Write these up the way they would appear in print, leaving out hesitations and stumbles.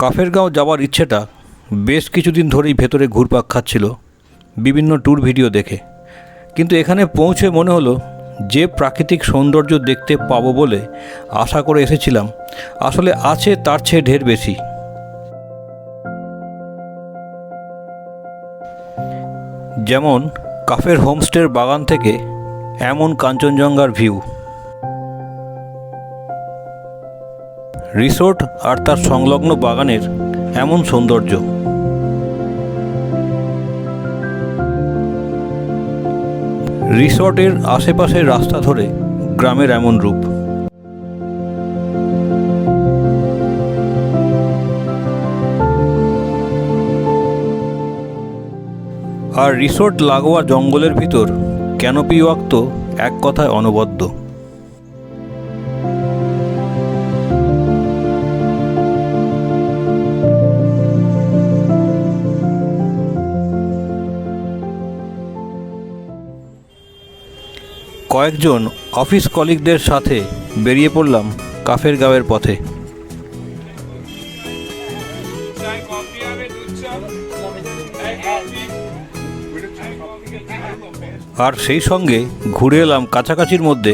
কাফেরগাঁও যাওয়ার ইচ্ছেটা বেশ কিছুদিন ধরেই ভেতরে ঘুরপাক খাচ্ছিল বিভিন্ন ট্যুর ভিডিও দেখে, কিন্তু এখানে পৌঁছে মনে হলো যে প্রাকৃতিক সৌন্দর্য দেখতে পাবো বলে আশা করে এসেছিলাম আসলে আছে তার চেয়ে ঢের বেশি। যেমন কাফের হোমস্টের বাগান থেকে এমন কাঞ্চনজঙ্ঘার ভিউ, রিসোর্ট আর তার সংলগ্ন বাগানের এমন সৌন্দর্য, রিসর্টের আশেপাশের রাস্তা ধরে গ্রামের এমন রূপ। আর রিসোর্ট লাগোয়া জঙ্গলের ভিতর ক্যানোপি ওয়াক তো এক কথায় অনবদ্য। কয়েকজন অফিস কলিগদের সাথে বেরিয়ে পড়লাম কাফেরগাঁওয়ের পথে। আর সেই সঙ্গে ঘুরে এলাম কাছাকাছির মধ্যে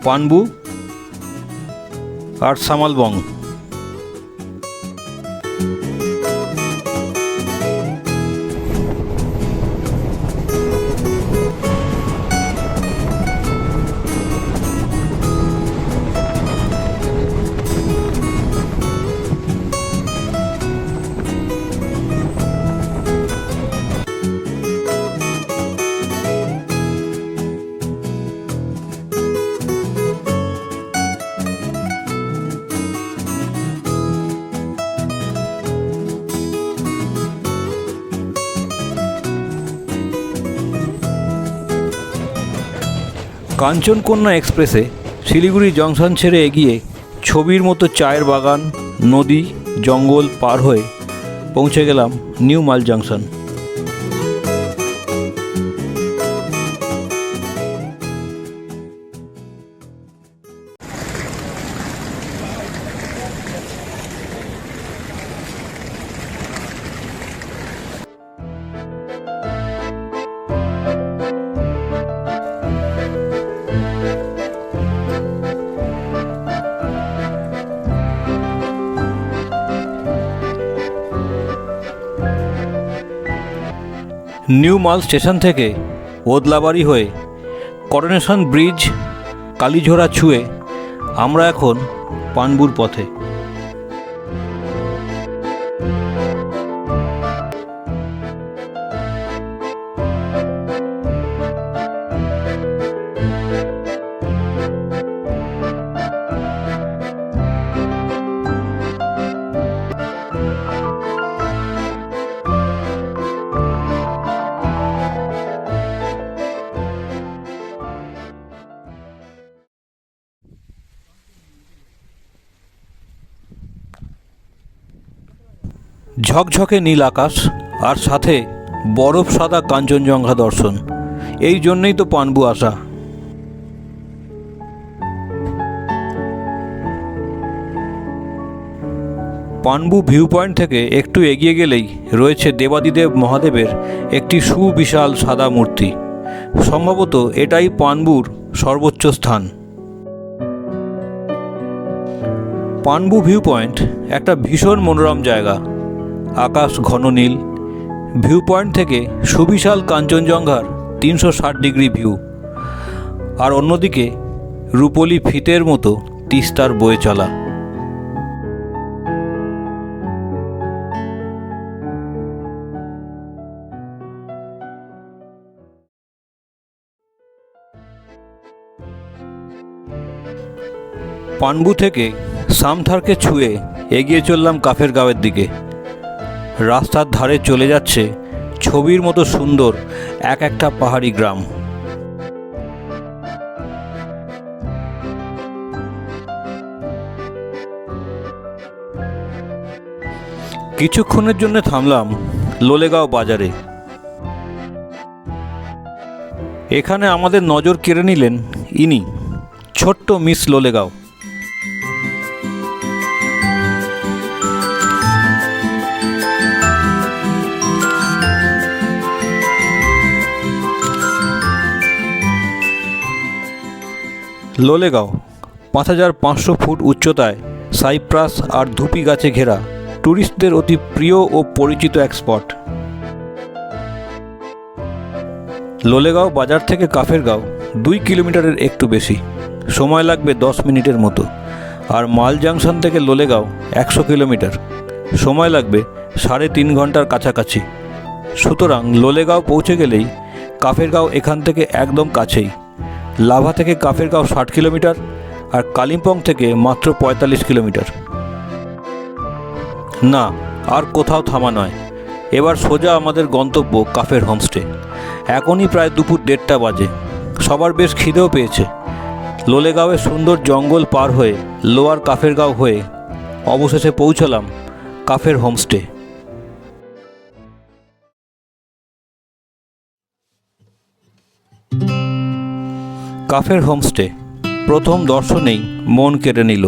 পানবু আর সামালবং। কাঞ্চনকন্যা এক্সপ্রেসে শিলিগুড়ি জংশন ছেড়ে এগিয়ে ছবির মতো চায়ের বাগান, নদী, জঙ্গল পার হয়ে পৌঁছে গেলাম নিউ মাল জংশন। নিউ মাল স্টেশন থেকে ওদলাবাড়ি হয়ে করোনেশন ব্রিজ, কালীঝোড়া ছুঁয়ে আমরা এখন পানবুর পথে। ঝকঝকে নীল আকাশ আর সাথে বরফ সাদা কাঞ্চনজঙ্ঘা দর্শন, এই জন্যই তো পানবু আসা। পানবু ভিউ পয়েন্ট থেকে একটু এগিয়ে গেলেই রয়েছে দেবাদিদেব মহাদেবের একটি সুবিশাল সাদা মূর্তি। সম্ভবত এটাই পানবুর সর্বোচ্চ স্থান। পানবু ভিউ পয়েন্ট একটা ভীষণ মনোরম জায়গা। আকাশ ঘন নীল, ভিউ পয়েন্ট থেকে সুবিশাল কাঞ্চনজঙ্ঘার 360 ডিগ্রি ভিউ, আর অন্যদিকে রূপলি ফিতের মতো তিস্তার বয়ে চলা। পানবু থেকে সামথারকে ছুঁয়ে এগিয়ে চললাম কাফেরগাঁওয়ের দিকে। রাস্তার ধারে চলে যাচ্ছে ছবির মতো সুন্দর এক একটা পাহাড়ি গ্রাম। কিছুক্ষণের জন্য থামলাম লোলেগাঁও বাজারে। এখানে আমাদের নজর কেড়ে নিলেন ইনি, ছোট্ট মিস লোলেগাঁও। লোলেগাঁও 5500 ফুট উচ্চতায় সাইপ্রাস আর ধুপি গাছে ঘেরা ট্যুরিস্টদের অতি প্রিয় ও পরিচিত এক স্পট। লোলেগাঁও বাজার থেকে কাফেরগাঁও 2 কিলোমিটারের একটু বেশি, সময় লাগবে 10 মিনিটের মতো। আর মাল জাংশন থেকে লোলেগাঁও 100 কিলোমিটার, সময় লাগবে 3.5 ঘন্টার কাছাকাছি। সুতরাং লোলেগাঁও পৌঁছে গেলেই কাফেরগাঁও এখান থেকে একদম কাছেই। লাভা থেকে কাফেরগাঁও 60 কিলোমিটার আর কালিম্পং থেকে মাত্র 45 কিলোমিটার। না, আর কোথাও থামা নয়, এবার সোজা আমাদের গন্তব্য কাফের হোমস্টে। এখনই প্রায় দুপুর 1:30 বাজে, সবার বেশ খিদেও পেয়েছে। লোলেগাঁওয়ের সুন্দর জঙ্গল পার হয়ে লোয়ার কাফেরগাঁও হয়ে অবশেষে পৌঁছলাম কাফের হোমস্টে। কাফের হোমস্টে প্রথম দর্শনেই মন কেড়ে নিল।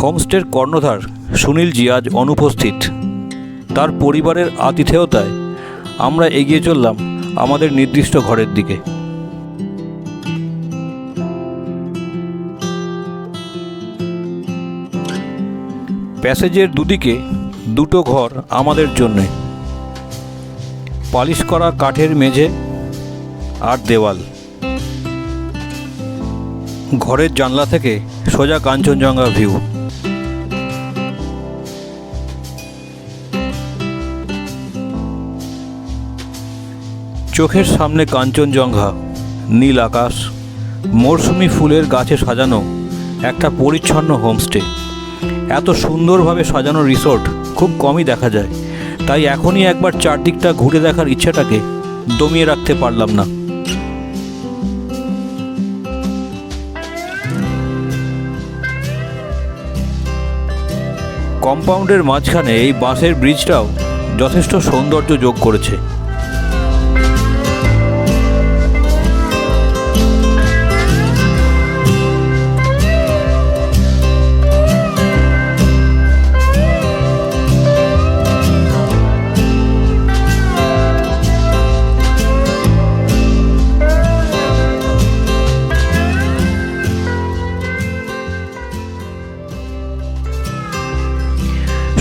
হোমস্টের কর্ণধার সুনীলজি আজ অনুপস্থিত। তার পরিবারের আতিথেয়তায় আমরা এগিয়ে চললাম আমাদের নির্দিষ্ট ঘরের দিকে। প্যাসেজের দুদিকে দুটো ঘর আমাদের জন্যে, পালিশ করা কাঠের মেঝে আর দেওয়াল। ঘরের জানলা থেকে সোজা কাঞ্চনজঙ্ঘা ভিউ। চোখের সামনে কাঞ্চনজঙ্ঘা, নীল আকাশ, মরশুমি ফুলের গাছে সাজানো একটা পরিচ্ছন্ন হোমস্টে। এত সুন্দরভাবে সাজানো রিসোর্ট খুব কমই দেখা যায়, তাই এখনই একবার চারদিকটা ঘুরে দেখার ইচ্ছাটাকে দমিয়ে রাখতে পারলাম না। কম্পাউন্ডের মাঝখানে এই বাঁশের ব্রিজটাও যথেষ্ট সৌন্দর্য যোগ করেছে।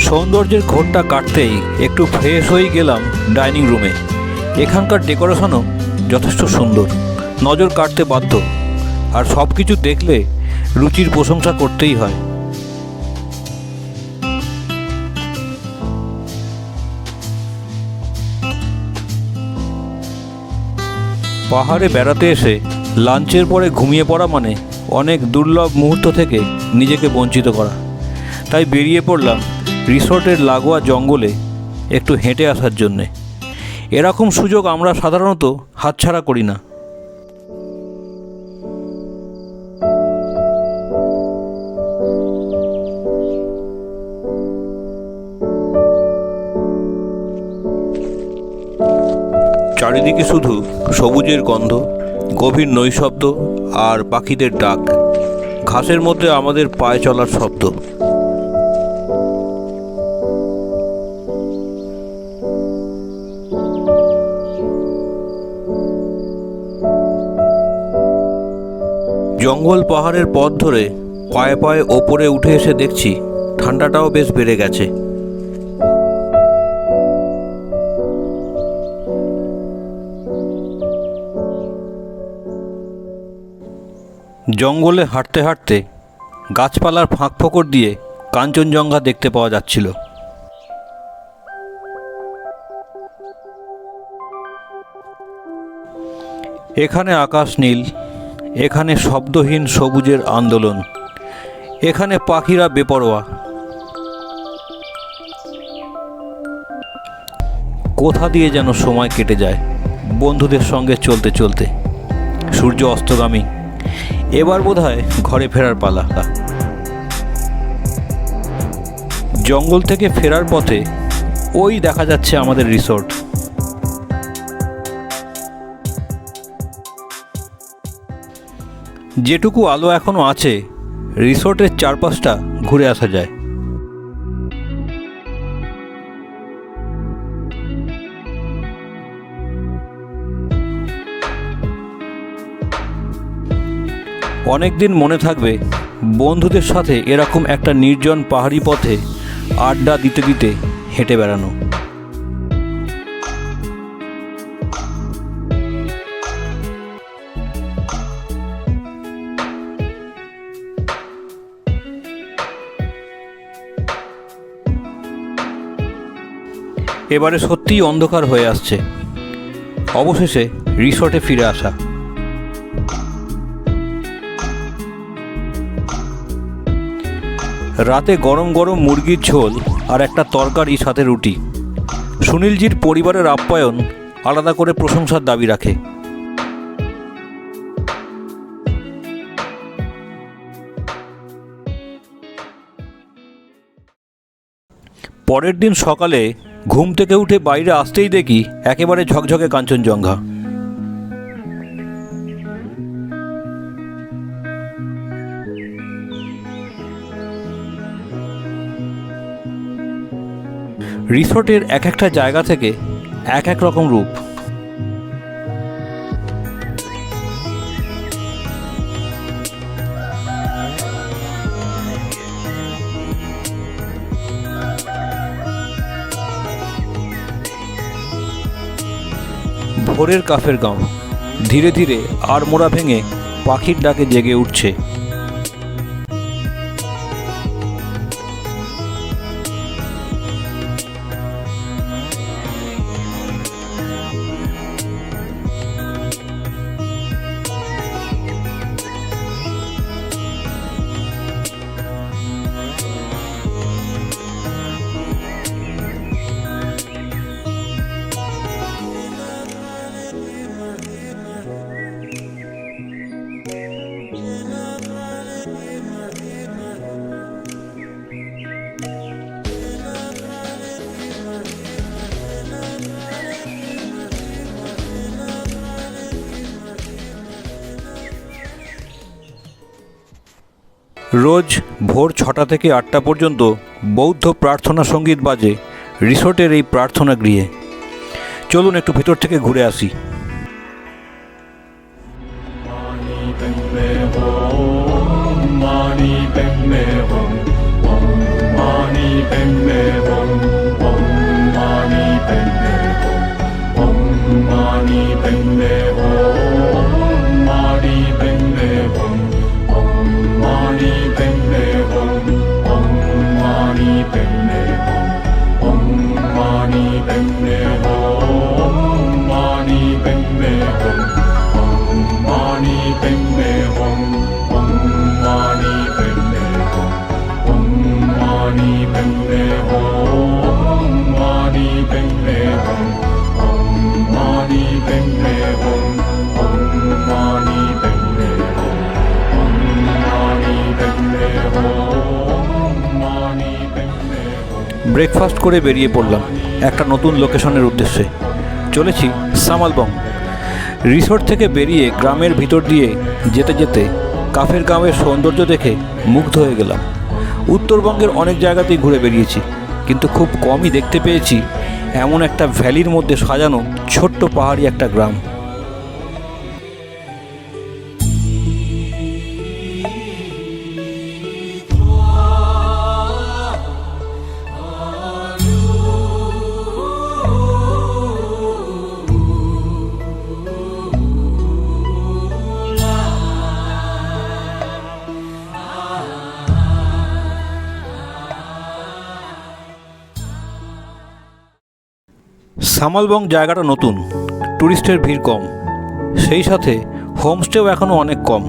সৌন্দর্যের ঘোরটা কাটতেই একটু ফ্রেশ হয়ে গেলাম ডাইনিং রুমে। এখানকার ডেকোরেশনও যথেষ্ট সুন্দর, নজর কাটতে বাধ্য। আর সব কিছু দেখলে রুচির প্রশংসা করতেই হয়। পাহাড়ে বেড়াতে এসে লাঞ্চের পরে ঘুমিয়ে পড়া মানে অনেক দুর্লভ মুহূর্ত থেকে নিজেকে বঞ্চিত করা। তাই বেরিয়ে পড়লাম রিসর্টের লাগোয়া জঙ্গলে একটু হেঁটে আসার জন্যে। এরকম সুযোগ আমরা সাধারণত হাতছাড়া করি না। চারিদিকে শুধু সবুজের গন্ধ, গভীর নৈশব্দ আর পাখিদের ডাক। ঘাসের মধ্যে আমাদের পায়ে চলার শব্দ। জঙ্গল পাহাড়ের পথ ধরে পায়ে পায়ে ওপরে উঠে এসে দেখছি ঠান্ডাটাও বেশ বেড়ে গেছে। জঙ্গলে হাঁটতে হাঁটতে গাছপালার ফাঁক ফোকর দিয়ে কাঞ্চনজঙ্ঘা দেখতে পাওয়া যাচ্ছিল। এখানে আকাশ নীল, এখানে শব্দহীন সবুজের আন্দোলন, এখানে পাখিরা বেপরোয়া। কোথা দিয়ে যেন সময় কেটে যায় বন্ধুদের সঙ্গে চলতে চলতে। সূর্য অস্তগামী, এবার বোধহয় ঘরে ফেরার পালা। জঙ্গল থেকে ফেরার পথে ওই দেখা যাচ্ছে আমাদের রিসোর্ট। যেটুকু আলো এখনও আছে রিসোর্টের চারপাশটা ঘুরে আসা যায়। অনেক দিন মনে থাকবে বন্ধুদের সাথে এরকম একটা নির্জন পাহাড়ি পথে আড্ডা দিতে দিতে হেঁটে বেড়ানো। এবারে সত্যিই অন্ধকার হয়ে আসছে। অবশেষে রিসর্টে ফিরে আসা। রাতে গরম গরম মুরগির ঝোল আর একটা তরকারি সাথে রুটি। সুনীলজির পরিবারের আপ্যায়ন আলাদা করে প্রশংসার দাবি রাখে। পরের দিন সকালে ঘুম থেকে উঠে বাইরে আসতেই দেখি একেবারে ঝকঝকে কাঞ্চনজঙ্ঘা। রিসোর্টের এক একটা জায়গা থেকে এক এক রকম রূপ। ভোরের কাফের গাঁও ধীরে ধীরে আড়মোড়া ভেঙে পাখির ডাকে জেগে উঠছে। রোজ ভোর 6টা থেকে 8টা পর্যন্ত বৌদ্ধ প্রার্থনা সঙ্গীত বাজে রিসোর্টের এই প্রার্থনা গৃহে। চলুন একটু ভিতর থেকে ঘুরে আসি। ব্রেকফাস্ট করে বেরিয়ে পড়লাম একটা নতুন লোকেশনের উদ্দেশ্যে। চলেছি সামালবং। রিসোর্ট থেকে বেরিয়ে গ্রামের ভিতর দিয়ে যেতে যেতে কাফের গাঁওয়ের সৌন্দর্য দেখে মুগ্ধ হয়ে গেলাম। উত্তরবঙ্গের অনেক জায়গাতেই ঘুরে বেরিয়েছি, কিন্তু খুব কমই দেখতে পেয়েছি এমন একটা ভ্যালির মধ্যে সাজানো ছোট্ট পাহাড়ি একটা গ্রাম। সামালবং জায়গাটা নতুন, ট্যুরিস্টের ভিড় কম, সেই সাথে হোমস্টেও এখনও অনেক কম।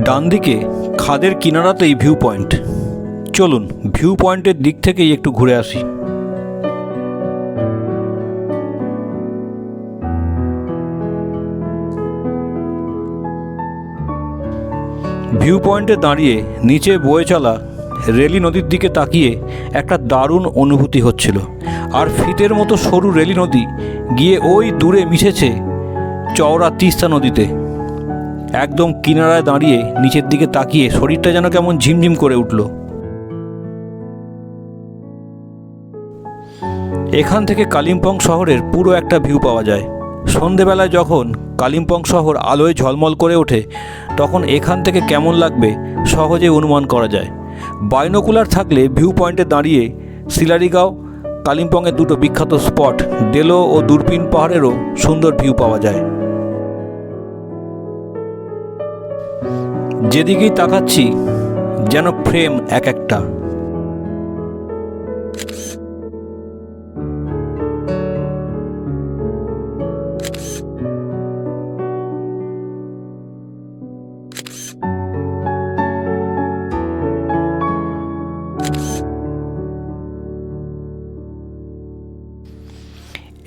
ডান দিকে খাদের কিনারাতেই ভিউ পয়েন্ট। চলুন ভিউ পয়েন্টের দিক থেকেই একটু ঘুরে আসি। ভিউ পয়েন্টে দাঁড়িয়ে নিচে বয়ে চলা রেলি নদীর দিকে তাকিয়ে একটা দারুণ অনুভূতি হচ্ছিল। আর ফিতের মতো সরু রেলি নদী গিয়ে ওই দূরে মিশেছে চওড়া তিস্তা নদীতে। একদম কিনারায় দাঁড়িয়ে নিচের দিকে তাকিয়ে শরীরটা যেন কেমন ঝিমঝিম করে উঠল। এখান থেকে কালিম্পং শহরের পুরো একটা ভিউ পাওয়া যায়। সন্ধেবেলায় যখন কালিম্পং শহর আলোয় ঝলমল করে ওঠে তখন এখান থেকে কেমন লাগবে সহজে অনুমান করা যায়। বাইনোকুলার থাকলে ভিউ পয়েন্টে দাঁড়িয়ে সিলারিগাঁও কালিম্পংয়ের দুটো বিখ্যাত স্পট ডেলো ও দূরবীন পাহাড়েরও সুন্দর ভিউ পাওয়া যায়। যেদিকেই তাকাচ্ছি যেন ফ্রেম এক একটা।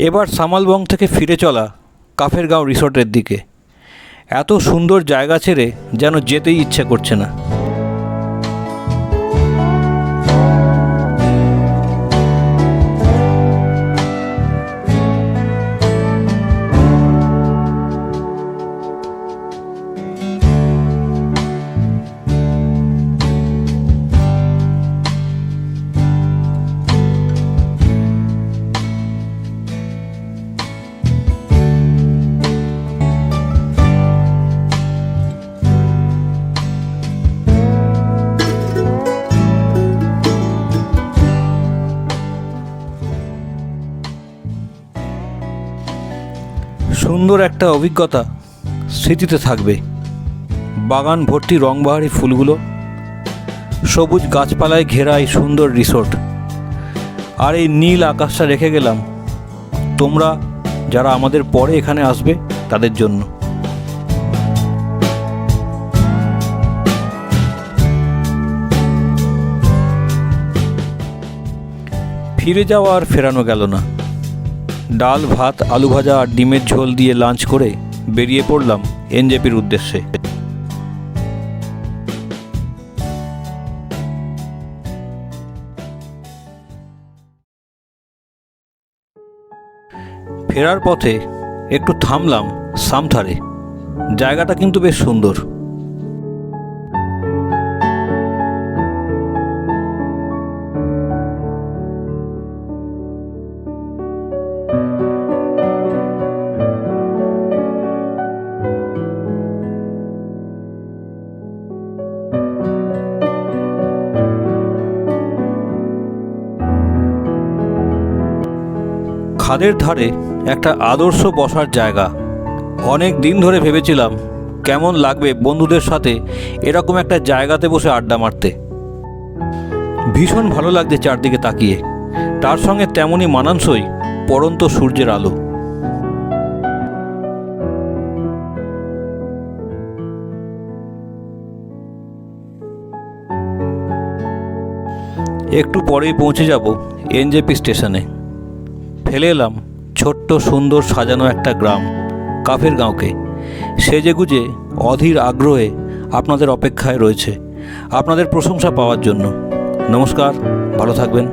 এবার সামালবং থেকে ফিরে চলা কাফেরগাঁও রিসর্টের দিকে। এত সুন্দর জায়গা ছেড়ে যেন যেতেই ইচ্ছে করছে না। সুন্দর একটা অভিজ্ঞতা স্মৃতিতে থাকবে। বাগান ভর্তি রংবাহারি ফুলগুলো, সবুজ গাছপালায় ঘেরা এই সুন্দর রিসোর্ট, আর এই নীল আকাশটা রেখে গেলাম তোমরা যারা আমাদের পরে এখানে আসবে তাদের জন্য। ফিরে যাওয়া আর ফেরানো গেল না। ডাল ভাত আলু ভাজা আর ডিমের ঝোল দিয়ে লাঞ্চ করে বেরিয়ে পড়লাম এনজেপির উদ্দেশ্যে। ফেরার পথে একটু থামলাম সামথারে। জায়গাটা কিন্তু বেশ সুন্দর। খাদের ধারে একটা আদর্শ বসার জায়গা। অনেক দিন ধরে ভেবেছিলাম কেমন লাগবে বন্ধুদের সাথে এরকম একটা জায়গাতে বসে আড্ডা মারতে। ভীষণ ভালো লাগছে চারদিকে তাকিয়ে, তার সঙ্গে তেমনই মানানসই পড়ন্ত সূর্যের আলো। একটু পরেই পৌঁছে যাব এনজেপি স্টেশনে। ফেলে এলাম ছোট্ট সুন্দর সাজানো একটা গ্রাম কাফেরগাঁওকে। সেজেগুজে অধীর আগ্রহে আপনাদের অপেক্ষায় রয়েছে আপনাদের প্রশংসা পাওয়ার জন্য। নমস্কার, ভালো থাকবেন।